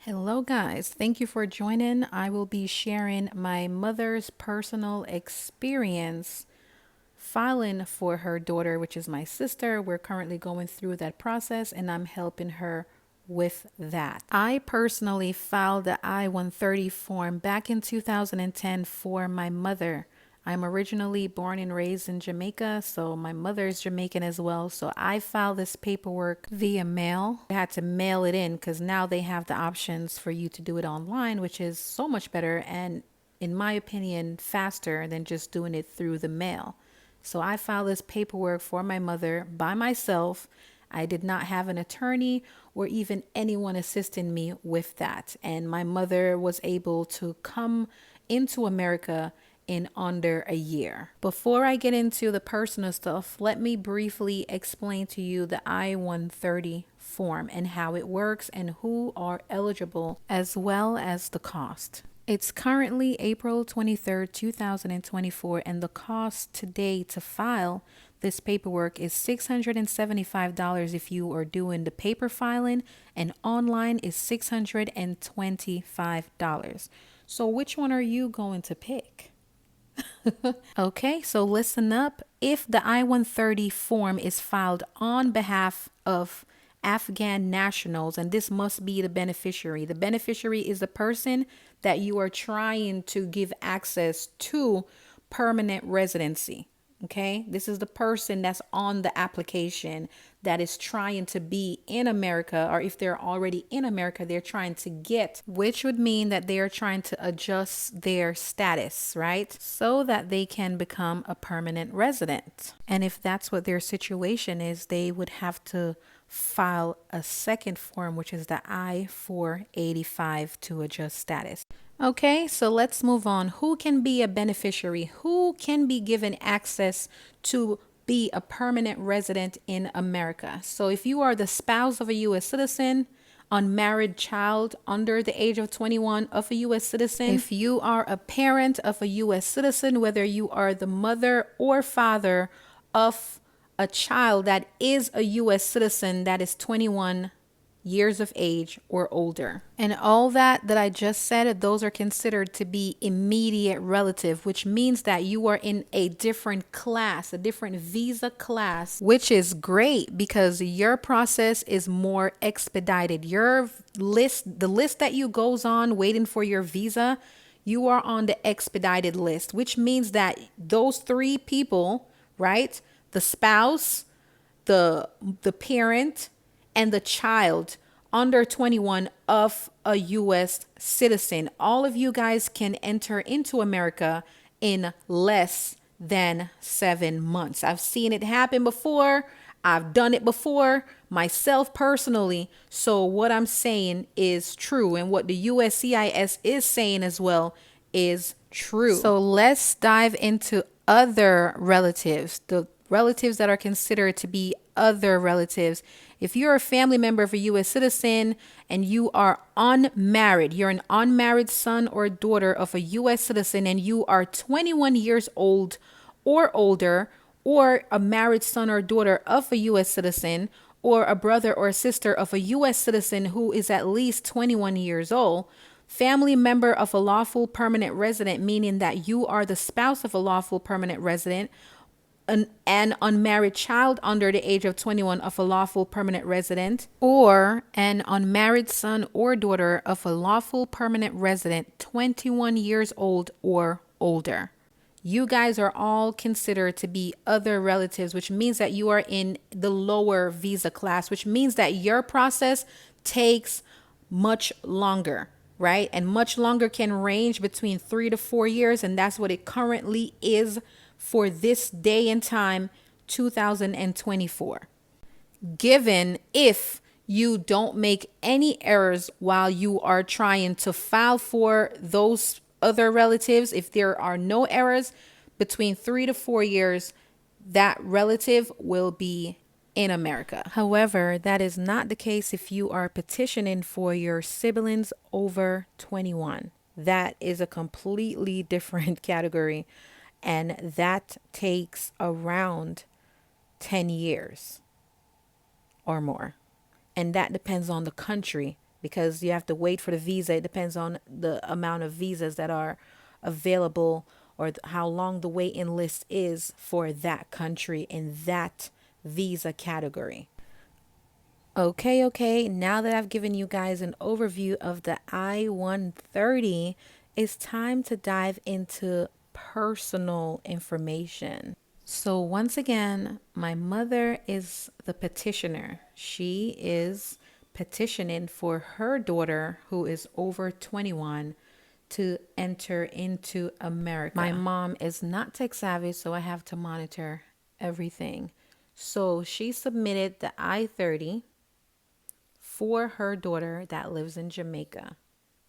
Hello, guys. Thank you for joining. I will be sharing my mother's personal experience filing for her daughter, which is my sister. We're currently going through that process and I'm helping her with that. I personally filed the I-130 form back in 2010 for my mother. I'm originally born and raised in Jamaica, so my mother is Jamaican as well. So I filed this paperwork via mail. I had to mail it in because now they have the options for you to do it online, which is so much better and, in my opinion, faster than just doing it through the mail. So I filed this paperwork for my mother by myself. I did not have an attorney or even anyone assisting me with that. And my mother was able to come into America in under a year. Before I get into the personal stuff, let me briefly explain to you the I-130 form and how it works and who are eligible, as well as the cost. It's currently April 23rd, 2024, and the cost today to file this paperwork is $675 if you are doing the paper filing, and online is $625. So which one are you going to pick? Okay, so listen up. If the I-130 form is filed on behalf of Afghan nationals, and this must be the beneficiary is the person that you are trying to give access to permanent residency. Okay, this is the person that's on the application that is trying to be in America, or if they're already in America, they're trying to get, which would mean that they are trying to adjust their status, right? So that they can become a permanent resident. And if that's what their situation is, they would have to file a second form, which is the I-485 to adjust status. Okay, so let's move on. Who can be a beneficiary? Who can be given access to be a permanent resident in America? So if you are the spouse of a U.S. citizen, unmarried child under the age of 21 of a U.S. citizen, if you are a parent of a U.S. citizen, whether you are the mother or father of a child that is a U.S. citizen that is 21 years of age or older. And all that I just said, those are considered to be immediate relative, which means that you are in a different class, a different visa class, which is great because your process is more expedited. Your list, the list that you goes on waiting for your visa, you are on the expedited list, which means that those three people, right? The spouse, the parent, and the child under 21 of a U.S. citizen. All of you guys can enter into America in less than 7 months. I've seen it happen before. I've done it before myself personally. So what I'm saying is true. And what the USCIS is saying as well is true. So let's dive into other relatives, the relatives that are considered to be other relatives. If you're a family member of a U.S. citizen and you are unmarried, you're an unmarried son or daughter of a U.S. citizen, and you are 21 years old or older, or a married son or daughter of a U.S. citizen, or a brother or sister of a U.S. citizen who is at least 21 years old, family member of a lawful permanent resident, meaning that you are the spouse of a lawful permanent resident, an unmarried child under the age of 21 of a lawful permanent resident, or an unmarried son or daughter of a lawful permanent resident 21 years old or older. You guys are all considered to be other relatives, which means that you are in the lower visa class, which means that your process takes much longer, right? And much longer can range between 3 to 4 years. And that's what it currently is for this day and time, 2024. Given if you don't make any errors while you are trying to file for those other relatives, if there are no errors between 3 to 4 years, that relative will be in America. However, that is not the case if you are petitioning for your siblings over 21. That is a completely different category, and that takes around 10 years or more. And that depends on the country because you have to wait for the visa. It depends on the amount of visas that are available, or how long the waiting list is for that country in that visa category. Okay. Now that I've given you guys an overview of the I-130, it's time to dive into personal information. So once again, my mother is the petitioner. She is petitioning for her daughter, who is over 21, to enter into America. My mom is not tech savvy, so I have to monitor everything. So she submitted the I-30 for her daughter that lives in Jamaica.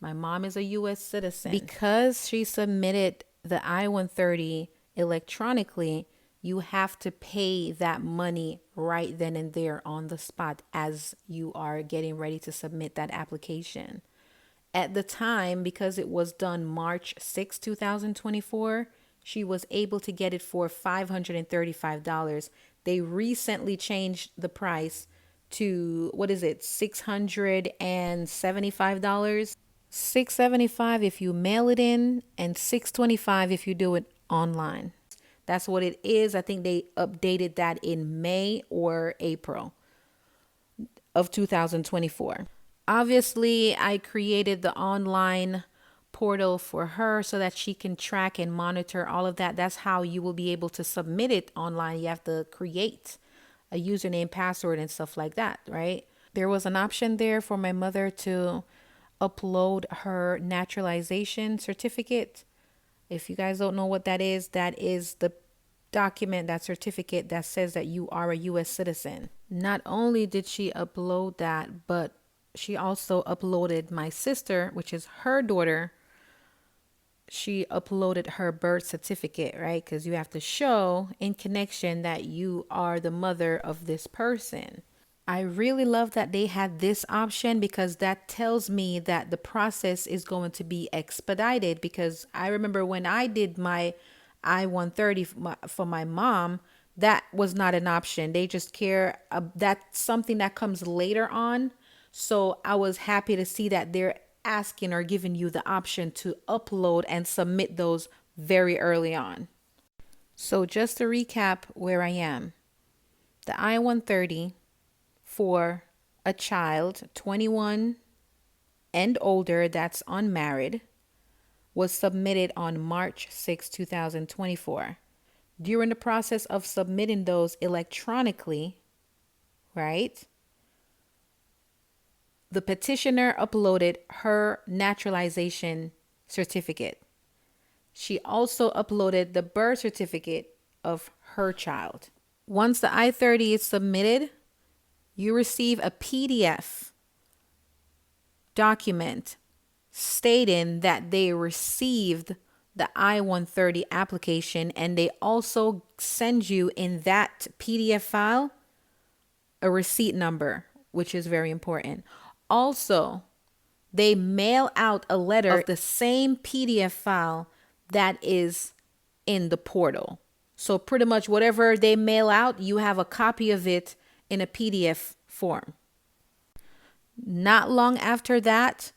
My mom is a U.S. citizen. Because she submitted the I-130 electronically, you have to pay that money right then and there on the spot as you are getting ready to submit that application. At the time, because it was done March 6, 2024, she was able to get it for $535. They recently changed the price to, what is it, $675? $675 if you mail it in, and $625 if you do it online. That's what it is. I think they updated that in May or April of 2024. Obviously, I created the online portal for her so that she can track and monitor all of that. That's how you will be able to submit it online. You have to create a username, password, and stuff like that, right? There was an option there for my mother to upload her naturalization certificate. If you guys don't know what that is the document, that certificate that says that you are a U.S. citizen. Not only did she upload that, but she also uploaded my sister, which is her daughter. She uploaded her birth certificate, right? Because you have to show in connection that you are the mother of this person. I really love that they had this option, because that tells me that the process is going to be expedited. Because I remember when I did my I-130 for my mom, that was not an option. They just care. That's something that comes later on. So I was happy to see that they're asking or giving you the option to upload and submit those very early on. So just to recap where I am, the I-130 for a child 21 and older that's unmarried was submitted on March 6, 2024. During the process of submitting those electronically, right, the petitioner uploaded her naturalization certificate. She also uploaded the birth certificate of her child. Once the I-30 is submitted, you receive a PDF document stating that they received the I-130 application, and they also send you in that PDF file a receipt number, which is very important. Also, they mail out a letter of the same PDF file that is in the portal. So pretty much whatever they mail out, you have a copy of it in a PDF form. Not long after that,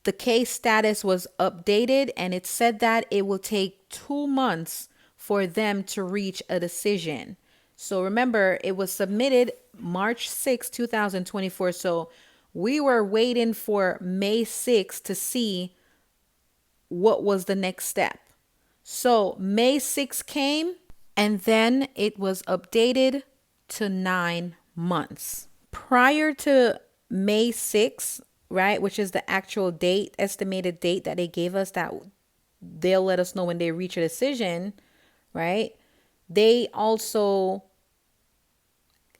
the case status was updated, and it said that it will take 2 months for them to reach a decision. So remember, it was submitted March 6, 2024. So we were waiting for May 6 to see what was the next step. So May 6 came, and then it was updated to 9 months. Prior to May 6, right, which is the actual date, estimated date that they gave us, that they'll let us know when they reach a decision, right? They also,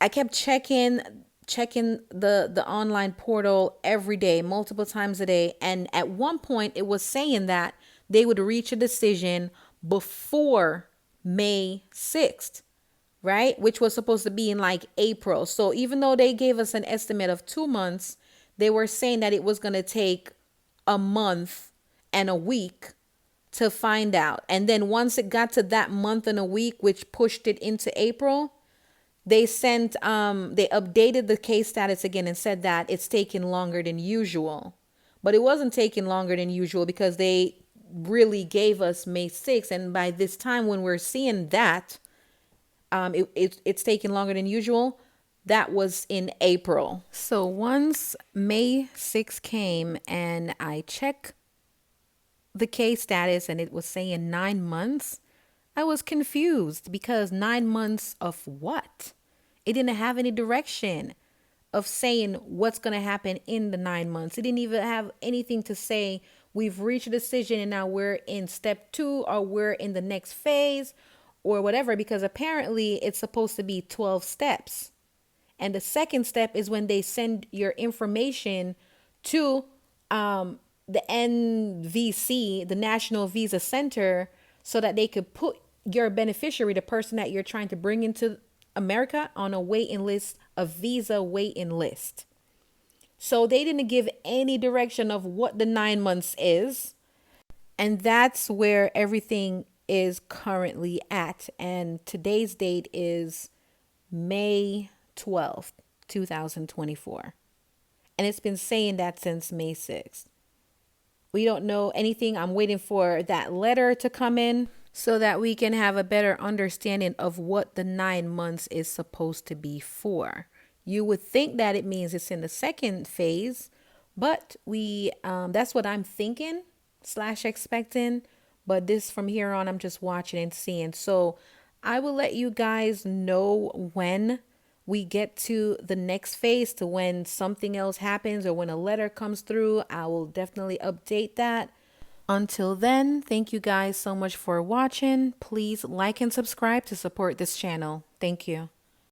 I kept checking the online portal every day, multiple times a day. And at one point it was saying that they would reach a decision before May 6th, right? Which was supposed to be in like April. So even though they gave us an estimate of 2 months, they were saying that it was going to take a month and a week to find out. And then once it got to that month and a week, which pushed it into April, they sent they updated the case status again and said that it's taking longer than usual. But it wasn't taking longer than usual because they really gave us May 6th, and by this time when we're seeing that it's taking longer than usual, that was in April. So once May 6th came and I checked the case status and it was saying 9 months, I was confused because 9 months of what? It didn't have any direction of saying what's going to happen in the 9 months. It didn't even have anything to say we've reached a decision and now we're in step 2 or we're in the next phase or whatever, because apparently it's supposed to be 12 steps. And the second step is when they send your information to the NVC, the National Visa Center, so that they could put your beneficiary, the person that you're trying to bring into America, on a waiting list, a visa waiting list. So they didn't give any direction of what the 9 months is. And that's where everything is currently at. And today's date is May 12th, 2024. And it's been saying that since May 6th. We don't know anything. I'm waiting for that letter to come in so that we can have a better understanding of what the 9 months is supposed to be for. You would think that it means it's in the second phase, but that's what I'm thinking / expecting. But this from here on, I'm just watching and seeing. So I will let you guys know when we get to the next phase, to when something else happens or when a letter comes through. I will definitely update that. Until then, thank you guys so much for watching. Please like and subscribe to support this channel. Thank you.